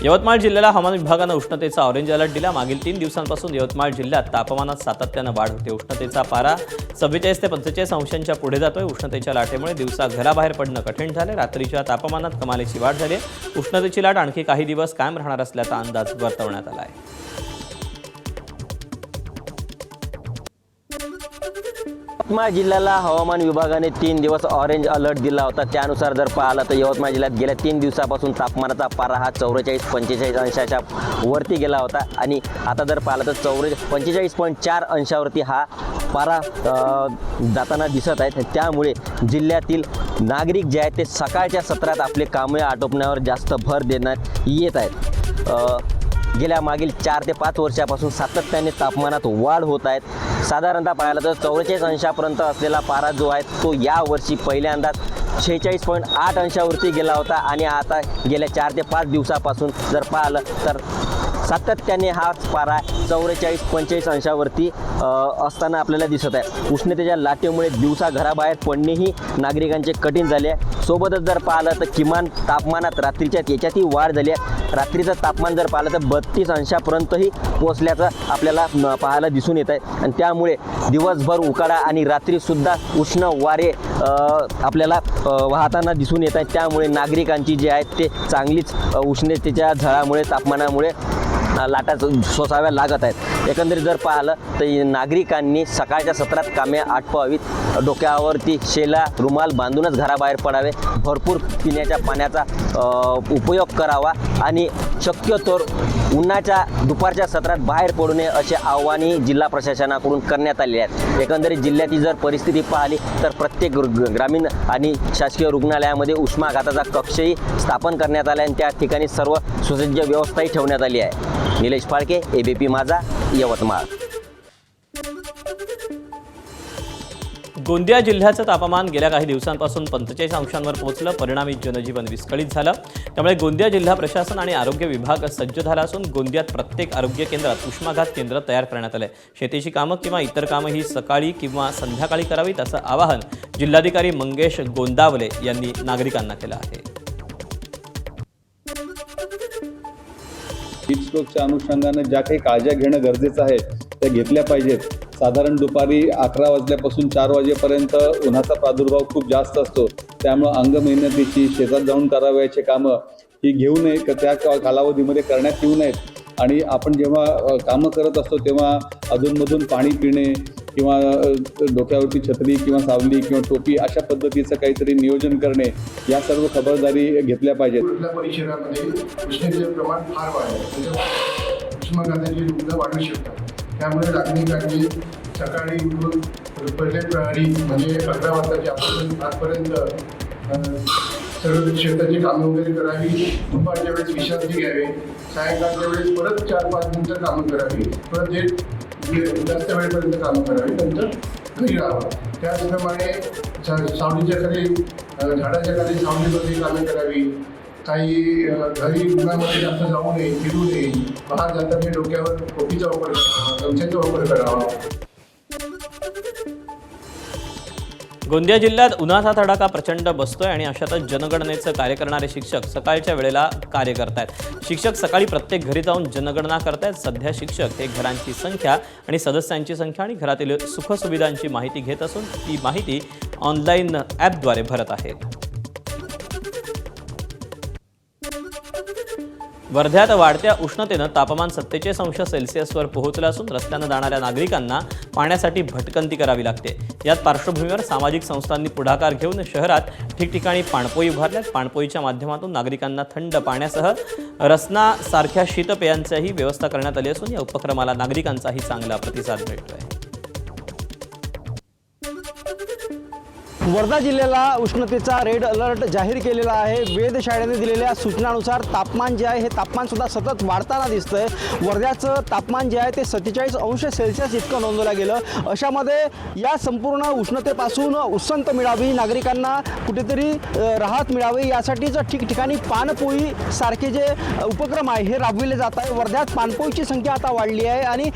यवतमाळ जिल्ह्याला हवामान विभागानं उष्णतेचा ऑरेंज अलर्ट दिला। मागील 3 दिवसांपासून यवतमाळ जिल्ह्यात तापमानात सातत्यानं वाढ होते। उष्णतेचा पारा 44 ते 45 अंशांच्या पुढे जातोय। उष्णतेच्या लाटेमुळे दिवसा घराबाहेर पडणं कठीण झाले। रात्रीच्या तापमानात कमालीची वाढ झाली। उष्णतेची लाट आणखी काही दिवस कायम राहणार असल्याचा अंदाज वर्तवण्यात आला आहे। यवतमाळ जिल्ह्याला हवामान विभागाने 3 दिवस ऑरेंज अलर्ट दिला होता। त्यानुसार जर पाहिलं तर यवतमाळ जिल्ह्यात गेल्या 3 दिवसापासून तापमानाचा पारा हा 44-45 अंशाच्या वरती गेला होता आणि आता जर पाहिलं तर 45.4 अंशावरती हा पारा जाताना दिसत आहे। त्यामुळे जिल्ह्यातील नागरिक जे आहेत ते सकाळच्या सत्रात आपले कामे आटोपण्यावर जास्त भर देण्यात येत आहेत। गेल्या मागील 4 ते 5 वर्षापासून सातत्याने तापमानात वाढ होत आहेत। साधारणतः पाहिलं तर 44 अंशापर्यंत असलेला पारा जो आहे तो यावर्षी पहिल्यांदाच 46.8 अंशावरती गेला होता आणि आता गेल्या 4 ते 5 दिवसापासून जर पाहिलं तर सातत्याने हा पारा 44-45 अंशावरती असताना आपल्याला दिसत आहे। उष्णतेच्या लाटेमुळे दिवसा घराबाहेर पडणेही नागरिकांचे कठीण झाले आहे। सोबतच जर पाहिलं तर किमान तापमानात रात्रीच्या याच्यातही वाढ झाली आहे। रात्रीचं तापमान जर पाहिलं तर 32 अंशापर्यंतही पोहोचल्याचं आपल्याला पाहायला दिसून येत आहे आणि त्यामुळे दिवसभर उकाडा आणि रात्रीसुद्धा उष्ण वारे आपल्याला वाहताना दिसून येत आहेत। त्यामुळे नागरिकांची जी आहेत ते चांगलीच उष्णतेच्या झळामुळे तापमानामुळे लाटा सोसाव्या लागत आहेत। एकंदरीत जर पाहिलं तर नागरिकांनी सकाळच्या सत्रात कामे आटपावीत। डोक्यावरती शेला रुमाल बांधूनच घराबाहेर पडावे। भरपूर पिण्याच्या पाण्याचा उपयोग करावा आणि शक्यतोर उन्हाच्या दुपारच्या सत्रात बाहेर पडू नये असे आव्हानही जिल्हा प्रशासनाकडून करण्यात आले आहेत। एकंदरीत जिल्ह्याची जर परिस्थिती पाहिली तर प्रत्येक ग्रामीण आणि शासकीय रुग्णालयामध्ये उष्माघाताचा कक्षही स्थापन करण्यात आला आणि त्या ठिकाणी सर्व सुसज्ज व्यवस्थाही ठेवण्यात आली आहे। निलेश फाळके, एबीपी माझा, यवतमाळ। गोंदिया जिल्ह्याचं तापमान गेल्या काही दिवसांपासून 45 अंशांवर पोहोचलं। परिणामी जनजीवन विस्कळीत झालं। त्यामुळे गोंदिया जिल्हा प्रशासन आणि आरोग्य विभाग सज्ज झाला असून गोंदियात प्रत्येक आरोग्य केंद्रात उष्माघात केंद्र तयार करण्यात आले। शेतीची कामं किंवा इतर कामं ही सकाळी किंवा संध्याकाळी करावीत असं आवाहन जिल्हाधिकारी मंगेश गोंदावले यांनी नागरिकांना केलं आहे। हीट स्ट्रोकच्या अनुषंगाने ज्या काही काळज्या घेणं गरजेचं आहे त्या घेतल्या पाहिजेत। साधारण दुपारी 11 वाजल्यापासून 4 वाजेपर्यंत उन्हाचा प्रादुर्भाव खूप जास्त असतो। त्यामुळे अंगमेहनतीची शेतात जाऊन करावयाची कामं ही घेऊ नये, त्या कालावधीमध्ये करण्यात येऊ नयेत। आणि आपण जेव्हा कामं करत असतो तेव्हा अधूनमधून पाणी पिणे किंवा डोक्यावरती छत्री किंवा सावली किंवा टोपी अशा पद्धतीचं काहीतरी नियोजन करणे या सर्व खबरदारी घेतल्या पाहिजेत। कुठल्या परिसरामध्ये उष्णतेचे प्रमाण फार वाढलं म्हणजे उष्माघाताची रुग्ण वाढू शकतात। त्यामुळे नागरिकांनी सकाळी उठून पहिले प्रहरी म्हणजे 11 वाजताच्या आजपर्यंत सर्व शेताची कामं वगैरे करावी। दुपारच्या वेळेस विश्रांती घ्यावी। सायंकाळच्या वेळेस परत 4-5 मिनिटं कामं करावी। परत जास्त वेळेपर्यंत कामं करावी, नंतर घरी राहावं। त्याचप्रमाणे सावलीच्या खाली झाडाच्या खाली सावलीमध्ये कामे करावी। काही घरी उन्हामध्ये जास्त जाऊ नये, फिरू नये। बाहेर जाताना डोक्यावर टोपीचा वापर करावा, गमछाचा वापर करावा। गोंदिया जिल्ह्यात उन्हाचा तडाखा प्रचंड बसतोय आणि अशातच जनगणनेचं कार्य करणारे शिक्षक सकाळच्या वेळेला कार्य करतायत। शिक्षक सकाळी प्रत्येक घरी जाऊन जनगणना करतायत। सध्या शिक्षक हे घरांची संख्या आणि सदस्यांची संख्या आणि घरातील सुखसुविधांची माहिती घेत असून ती माहिती ऑनलाईन ॲपद्वारे भरत आहेत। वर्ध्यात वाढत्या उष्णतेनं तापमान 47 अंश सेल्सिअसवर पोहोचलं असून रस्त्यानं जाणाऱ्या नागरिकांना पाण्यासाठी भटकंती करावी लागते। यात पार्श्वभूमीवर सामाजिक संस्थांनी पुढाकार घेऊन शहरात ठिकठिकाणी पाणपोई उभारल्यात। पाणपोईच्या माध्यमातून नागरिकांना थंड पाण्यासह रसना सारख्या शीतपेयांचीही व्यवस्था करण्यात आली असून या उपक्रमाला नागरिकांचाही चांगला प्रतिसाद मिळतोय। वर्धा जिल्ह्याला उष्णतेचा रेड अलर्ट जाहीर केलेला आहे। वेधशाळेने दिलेल्या सूचनानुसार तापमान जे आहे हे तापमानसुद्धा सतत वाढताना दिसतंय। वर्ध्याचं तापमान जे आहे ते 47 अंश सेल्सिअस इतकं नोंदवलं गेलं। अशामध्ये या संपूर्ण उष्णतेपासून उसंत मिळावी, नागरिकांना कुठेतरी राहत मिळावी यासाठीच ठिकठिकाणी पाणपोई सारखे जे उपक्रम आहे हे राबविले जात आहे। वर्ध्यात पाणपोईची संख्या आता वाढली आहे आणि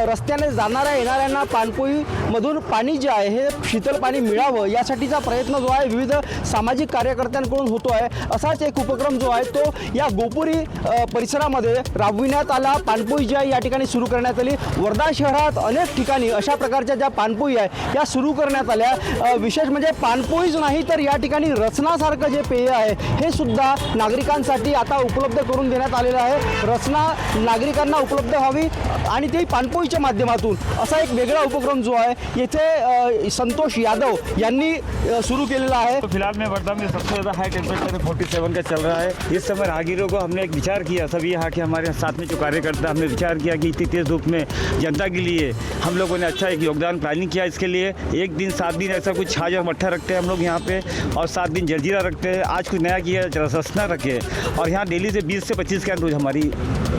रस्त्याने जाणाऱ्या येणाऱ्यांना पाणपोईमधून पाणी जे आहे हे शीतल पाणी मिळावं यासाठी यासाठीचा प्रयत्न जो आहे विविध सामाजिक कार्यकर्त्यांकडून होतो आहे. असाच एक उपक्रम जो आहे तो या गोपुरी परिसरामध्ये राबविण्यात आला. पाणपोई जी आहे या ठिकाणी सुरू करण्यात आली. वर्धा शहरात अनेक ठिकाणी अशा प्रकारच्या ज्या पाणपोई आहे या सुरू करण्यात आल्या. विशेष म्हणजे पाणपोईच नाही तर या ठिकाणी रचनासारखं जे पेय आहे हे सुद्धा नागरिकांसाठी आता उपलब्ध करून देण्यात आलेलं आहे. रचना नागरिकांना उपलब्ध व्हावी आणि ते पाणपोईच्या माध्यमातून असा एक वेगळा उपक्रम जो आहे येथे संतोष यादव यांनी सुरू केलेला आहे. तो फिलहाल में वर्धा में सबसे ज़्यादा हाई टेम्परेचर 47 का चल रहा है. इस समय राहगीरों को हमने एक विचार किया, सभी यहाँ के हमारे साथ में जो कार्यकर्ता, हमने विचार किया कि इतनी तेज़ धूप में जनता के लिए हम लोगों ने अच्छा एक योगदान प्लानिंग किया. इसके लिए एक दिन 7 दिन ऐसा कुछ छाछ और मट्ठा रखते हैं हम लोग यहाँ पे, और 7 दिन जलजीरा रखते हैं. आज कुछ नया किया, रसना रखे, और यहाँ डेली से 20 से 25 कैन रोज हमारी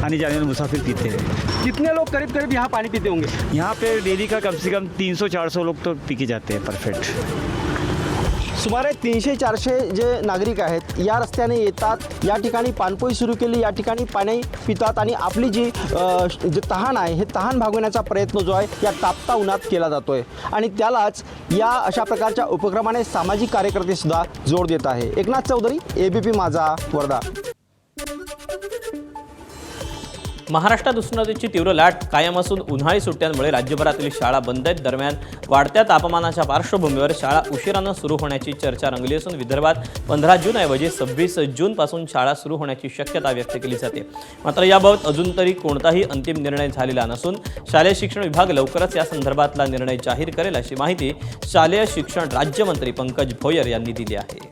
आने जाने वाले मुसाफिर पीते हैं. कितने लोग करीब करीब यहाँ पानी पीते होंगे? यहाँ पे डेली का कम से कम 300-400 लोग तो पी के जाते हैं परफेक्ट. सुमारे 300-400 जे नागरिक आहेत या रस्त्याने येतात, या ठिकाणी पाणपोई सुरू केली, या ठिकाणी पाणी पितात आणि आपली जी तहान आहे हे तहान भागवण्याचा प्रयत्न जो आहे या तापता उन्हात केला जातोय. आणि त्यालाच या अशा प्रकारच्या उपक्रमाने सामाजिक कार्यकर्ते सुद्धा जोड देत आहे. एकनाथ चौधरी, ABP माझा, वर्धा. महाराष्ट्रात उष्णतेची तीव्र लाट कायम असून उन्हाळी सुट्ट्यांमुळे राज्यभरातील शाळा बंद आहेत. दरम्यान वाढत्या तापमानाच्या पार्श्वभूमीवर शाळा उशिरानं सुरू होण्याची चर्चा रंगली असून विदर्भात 15 जूनऐवजी 26 जूनपासून शाळा सुरू होण्याची शक्यता व्यक्त केली जाते. मात्र याबाबत अजून तरी कोणताही अंतिम निर्णय झालेला नसून शालेय शिक्षण विभाग लवकरच या संदर्भातला निर्णय जाहीर करेल अशी माहिती शालेय शिक्षण राज्यमंत्री पंकज भोयर यांनी दिली आहे.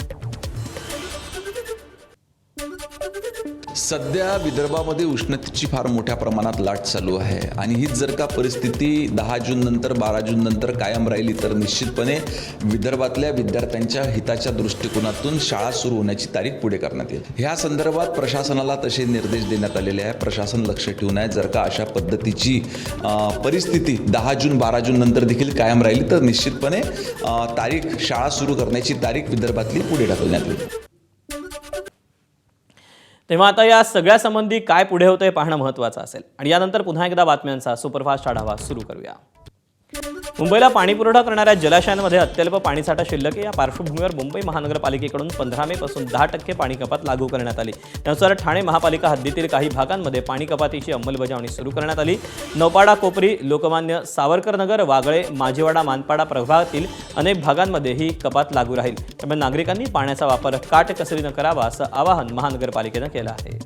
सध्या विदर्भामध्ये उष्णतेची फार मोठ्या प्रमाणात लाट चालू आहे आणि हीच जर का परिस्थिती 10 जून नंतर 12 जून नंतर कायम राहिली तर निश्चितपणे विदर्भातल्या विद्यार्थ्यांच्या हिताच्या दृष्टिकोनातून शाळा सुरू होण्याची तारीख पुढे करण्यात येईल. ह्या संदर्भात प्रशासनाला तसे निर्देश देण्यात आलेले आहे. प्रशासन लक्ष ठेवून आहे. जर का अशा पद्धतीची परिस्थिती 10 जून 12 जून नंतर देखील कायम राहिली तर निश्चितपणे शाळा सुरू करण्याची तारीख विदर्भातली पुढे ढकलण्यात येईल. तेव्हा आता या सगळ्या संबंधी काय पुढे होतंय पाहणं महत्त्वाचं असेल. आणि यानंतर पुन्हा एकदा बातम्यांचा सुपरफास्ट आढावा सुरू करूया. मुंबईला पाणीपुरवठा करणाऱ्या जलाशयांमध्ये अत्यल्प पाणीसाठा शिल्लक आहे. या पार्श्वभूमीवर मुंबई महानगरपालिकेकडून 15 मे पासून 10% पाणी कपात लागू करण्यात आली. त्यानुसार ठाणे महापालिका हद्दीतील काही भागांमध्ये पाणी कपातीची अंमलबजावणी सुरू करण्यात आली. नौपाडा, कोपरी, लोकमान्य सावरकर नगर, वागळे, माझेवाडा, मानपाडा प्रभागातील अनेक भागांमध्ये ही कपात लागू राहील. त्यामुळे नागरिकांनी पाण्याचा वापर काटकसरीनं करावा असं आवाहन महानगरपालिकेनं केलं आहे.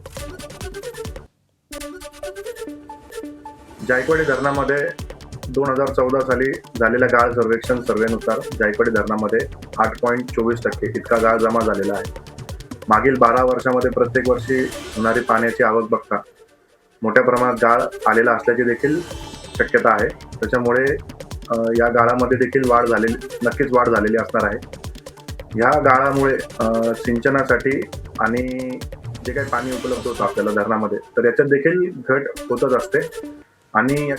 जायकवाडी धरणामध्ये 2014 साली झालेल्या गाळ सर्वेक्षण सर्वेनुसार जायकवाडी धरणामध्ये 8.24% इतका गाळ जमा झालेला आहे. मागील 12 वर्षामध्ये प्रत्येक वर्षी होणारी पाण्याची आवक बघता मोठ्या प्रमाणात गाळ आलेला असल्याची देखील शक्यता आहे. त्याच्यामुळे या गाळामध्ये देखील नक्कीच वाढ झालेली असणार आहे. ह्या गाळामुळे सिंचनासाठी आणि जे काही पाणी उपलब्ध होतं आपल्याला धरणामध्ये तर याच्यात देखील घट होतच असते. आणि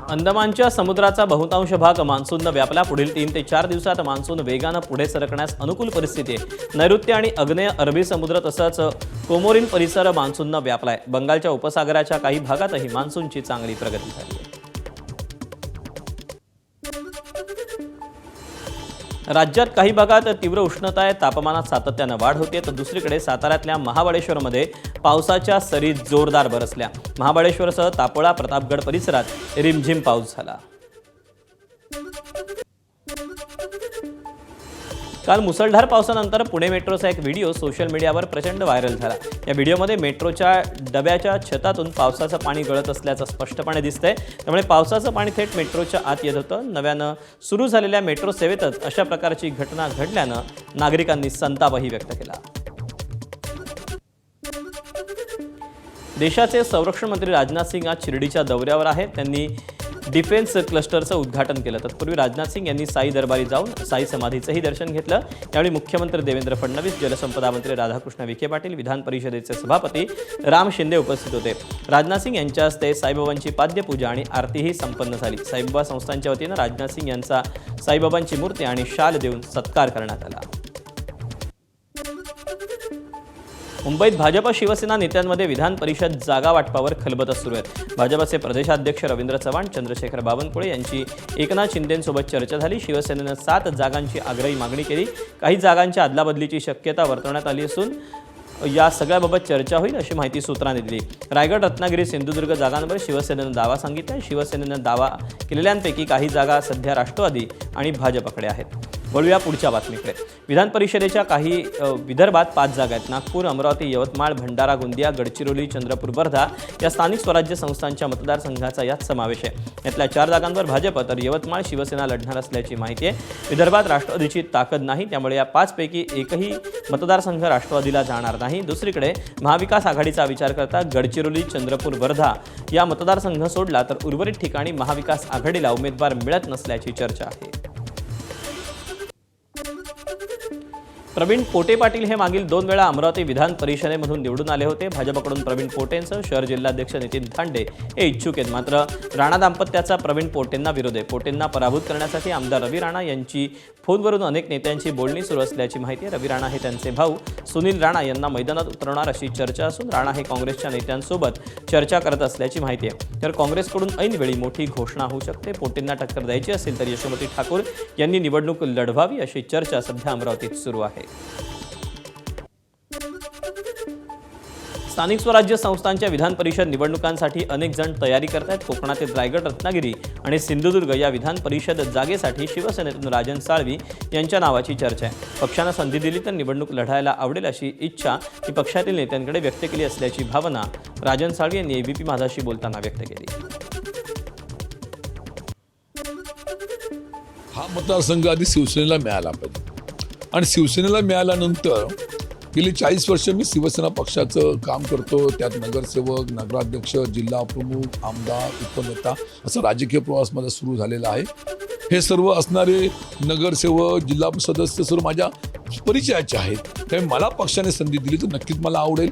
अंदमानच्या समुद्राचा बहुतांश भाग मान्सूननं व्यापला. पुढील 3 ते 4 दिवसात मान्सून वेगानं पुढे सरकण्यास अनुकूल परिस्थिती आहे. नैऋत्य आणि आग्नेय अरबी समुद्र तसंच कोमोरिन परिसर मान्सूननं व्यापलाय. बंगालच्या उपसागराच्या काही भागातही मान्सूनची चांगली प्रगती झाली आहे. राज्यात काही भागात तीव्र उष्णता आहे. तापमानात सातत्यानं वाढ होते तर दुसरीकडे साताऱ्यातल्या महाबळेश्वरमध्ये पावसाच्या सरी जोरदार बरसल्या. महाबळेश्वरसह तापोळा, प्रतापगड परिसरात रिमझिम पाऊस झाला. काल मुसळधार पावसानंतर पुणे मेट्रोचा एक व्हिडिओ सोशल मीडियावर प्रचंड व्हायरल झाला. या व्हिडिओमध्ये मेट्रोच्या डब्याच्या छतातून पावसाचं पाणी गळत असल्याचं स्पष्टपणे दिसतंय. त्यामुळे पावसाचं पाणी थेट मेट्रोच्या आत येत होतं. नव्यानं सुरू झालेल्या मेट्रो सेवेतच अशा प्रकारची घटना घडल्यानं नागरिकांनी संतापही व्यक्त केला. देशाचे संरक्षण मंत्री राजनाथ सिंग आज शिर्डीच्या दौऱ्यावर आहेत. त्यांनी डिफेन्स क्लस्टरचं उद्घाटन केलं. तत्पूर्वी राजनाथ सिंग यांनी साई दरबारी जाऊन साई समाधीचंही दर्शन घेतलं. यावेळी मुख्यमंत्री देवेंद्र फडणवीस, जलसंपदा मंत्री राधाकृष्ण विखे पाटील, विधान परिषदेचे सभापती राम शिंदे उपस्थित होते. राजनाथ सिंग यांच्या हस्ते साईबाबांची पाद्यपूजा आणि आरतीही संपन्न झाली. साईबाबा संस्थांच्या वतीनं राजनाथ सिंग यांचा साईबाबांची मूर्ती आणि शाल देऊन सत्कार करण्यात आला. मुंबईत भाजप शिवसेना नेत्यांमध्ये विधान परिषद जागा वाटपावर खलबतं सुरू आहेत. भाजपचे प्रदेशाध्यक्ष रवींद्र चव्हाण, चंद्रशेखर बावनकुळे यांची एकनाथ शिंदेंसोबत चर्चा झाली. शिवसेनेनं 7 जागांची आग्रही मागणी केली. काही जागांच्या अदलाबदलीची शक्यता वर्तवण्यात आली असून या सगळ्याबाबत चर्चा होईल अशी माहिती सूत्रांनी दिली. रायगड, रत्नागिरी, सिंधुदुर्ग जागांवर शिवसेनेनं दावा सांगितला. शिवसेनेनं दावा केलेल्यांपैकी काही जागा सध्या राष्ट्रवादी आणि भाजपकडे आहेत. वळूया पुढच्या बातमीकडे. विधान परिषदेच्या काही विदर्भात 5 जागा आहेत. नागपूर, अमरावती, यवतमाळ, भंडारा, गोंदिया, गडचिरोली, चंद्रपूर, वर्धा या स्थानिक स्वराज्य संस्थांच्या मतदारसंघाचा यात समावेश आहे. यातल्या 4 जागांवर भाजप तर यवतमाळ शिवसेना लढणार असल्याची माहिती आहे. विदर्भात राष्ट्रवादीची ताकद नाही, त्यामुळे या 5 पैकी एकही मतदारसंघ राष्ट्रवादीला जाणार नाही. दुसरीकडे महाविकास आघाडीचा विचार करता गडचिरोली, चंद्रपूर, वर्धा या मतदारसंघ सोडला तर उर्वरित ठिकाणी महाविकास आघाडीला उमेदवार मिळत नसल्याची चर्चा आहे. प्रवीण पोटे पाटील हे मागील 2 वेळा अमरावती विधान परिषदेमधून निवडून आले होते. भाजपकडून प्रवीण पोटेंसह शहर जिल्हाध्यक्ष नितीन धांडे हे इच्छुक आहेत. मात्र राणा दाम्पत्याचा प्रवीण पोटेंना विरोध आहे. पोटेंना पराभूत करण्यासाठी आमदार रवी राणा यांची फोनवरून अनेक नेत्यांची बोलणी सुरू असल्याची माहिती आहे. रवी राणा हे त्यांचे भाऊ सुनील राणा यांना मैदानात उतरवणार अशी चर्चा असून राणा हे काँग्रेसच्या नेत्यांसोबत चर्चा करत असल्याची माहिती आहे. तर काँग्रेसकडून ऐनवेळी मोठी घोषणा होऊ शकते. पोटेंना टक्कर द्यायची असेल तर यशोमती ठाकूर यांनी निवडणूक लढवावी अशी चर्चा सध्या अमरावतीत सुरू आहे. स्थानिक स्वराज्य संस्थांच्या विधान परिषद निवडणुकांसाठी अनेक जण तयारी करत आहेत. कोकणातील रायगड, रत्नागिरी आणि सिंधुदुर्ग या विधान परिषद जागेसाठी शिवसेनेतून राजन साळवी यांच्या नावाची चर्चा आहे. पक्षानं संधी दिली तर निवडणूक लढायला आवडेल अशी इच्छा ही पक्षातील नेत्यांकडे व्यक्त केली असल्याची भावना राजन साळवी यांनी एबीपी माझाशी बोलताना व्यक्त केली. हा मतदारसंघ आधी शिवसेनेला मिळाला पाहिजे आणि शिवसेनेला मिळाल्यानंतर गेली 40 वर्ष मी शिवसेना पक्षाचं काम करतो. त्यात नगरसेवक, नगराध्यक्ष, जिल्हा प्रमुख, आमदार, उपनेता असं राजकीय प्रवास माझा सुरू झालेला आहे. हे सर्व असणारे नगरसेवक, जिल्हा सदस्य सर्व माझ्या परिचयाचे आहेत. त्यामुळे मला पक्षाने संधी दिली तर नक्कीच मला आवडेल.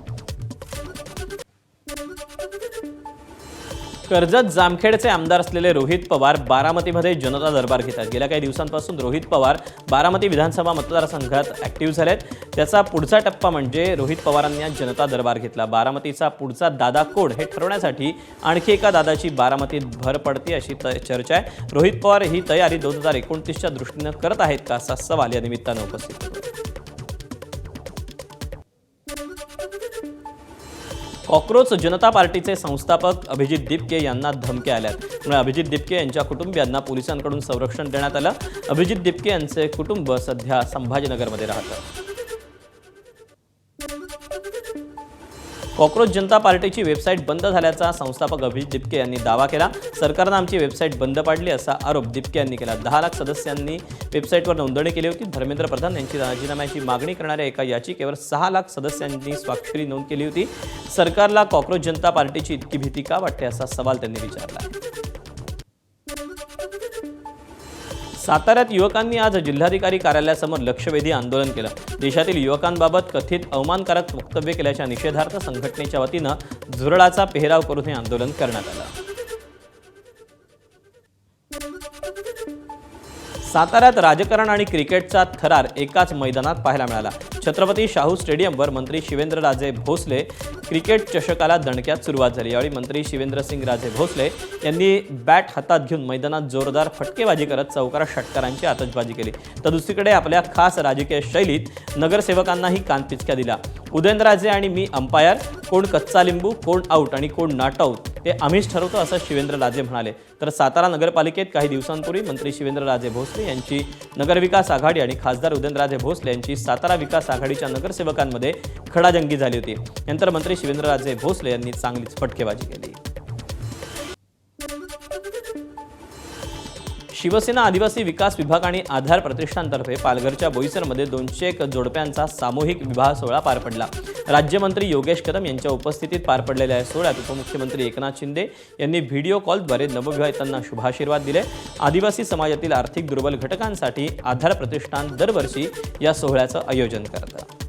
कर्जत जामखेडचे आमदार असलेले रोहित पवार बारामतीमध्ये जनता दरबार घेतात. गेल्या काही दिवसांपासून रोहित पवार बारामती विधानसभा मतदारसंघात ॲक्टिव्ह झालेत. त्याचा पुढचा टप्पा म्हणजे रोहित पवारांनी आज जनता दरबार घेतला. बारामतीचा पुढचा दादा कोण हे ठरवण्यासाठी आणखी एका दादाची बारामतीत भर पडते अशी चर्चा आहे. रोहित पवार ही तयारी 2029च्या दृष्टीनं करत आहेत का असा सवाल या निमित्तानं उपस्थित होतो. कॉक्रोच जनता पार्टीचे संस्थापक अभिजित दिपके यांना धमक्या आल्यात. त्यामुळे अभिजित दिपके यांच्या कुटुंबियांना पोलिसांकडून संरक्षण देण्यात आलं. अभिजित दिपके यांचे कुटुंब सध्या संभाजीनगरमध्ये राहतं. कॉक्रोच जनता पार्टीची वेबसाईट बंद झाल्याचा संस्थापक अभिजित दिपके यांनी दावा केला. सरकारनं आमची वेबसाईट बंद पाडली असा आरोप दिपके यांनी केला. 10 लाख सदस्यांनी वेबसाईटवर नोंदणी केली होती. धर्मेंद्र प्रधान यांची राजीनाम्याची मागणी करणाऱ्या एका याचिकेवर 6 लाख सदस्यांनी स्वाक्षरी नोंद केली होती. सरकारला कॉक्रोच जनता पार्टीची इतकी भीती का वाटते असा सवाल त्यांनी विचारला. साताऱ्यात युवकांनी आज जिल्हाधिकारी कार्यालयासमोर लक्षवेधी आंदोलन केलं. देशातील युवकांबाबत कथित अवमानकारक वक्तव्य केल्याच्या निषेधार्थ संघटनेच्या वतीनं झुरळाचा पेहराव करून हे आंदोलन करण्यात आलं. साताऱ्यात राजकारण आणि क्रिकेटचा थरार एकाच मैदानात पाहायला मिळाला. छत्रपती शाहू स्टेडियमवर मंत्री शिवेंद्रराजे भोसले क्रिकेट चषकाला दणक्यात सुरुवात झाली. यावेळी मंत्री शिवेंद्रसिंगराजे भोसले यांनी बॅट हातात घेऊन मैदानात जोरदार फटकेबाजी करत चौकारात षटकारांची आतषबाजी केली. तर दुसरीकडे आपल्या खास राजकीय शैलीत नगरसेवकांनाही कानपिचक्या दिला. उदयनराजे आणि मी अंपायर, कोण कच्चा लिंबू, कोण आऊट आणि कोण नॉट आऊट ते आम्हीच ठरवतो असं शिवेंद्रराजे म्हणाले. तर सातारा नगरपालिकेत काही दिवसांपूर्वी मंत्री शिवेंद्रराजे भोसले यांची नगरविकास आघाडी आणि खासदार उदयनराजे भोसले यांची सातारा विकास आघाडीच्या नगरसेवकांमध्ये खडाजंगी झाली होती. नंतर मंत्री शिवेंद्रराजे भोसले यांनी चांगलीच फटकेबाजी केली. शिवसेना आदिवासी विकास विभाग आणि आधार प्रतिष्ठानतर्फे पालघरच्या बोईसरमध्ये 201 जोडप्यांचा सामूहिक विवाह सोहळा पार पडला. राज्यमंत्री योगेश कदम यांच्या उपस्थितीत पार पडलेल्या या सोहळ्यात उपमुख्यमंत्री एकनाथ शिंदे यांनी व्हिडिओ कॉलद्वारे नवविवाहितांना शुभाशीर्वाद दिले. आदिवासी समाजातील आर्थिक दुर्बल घटकांसाठी आधार प्रतिष्ठान दरवर्षी या सोहळ्याचं आयोजन करतं.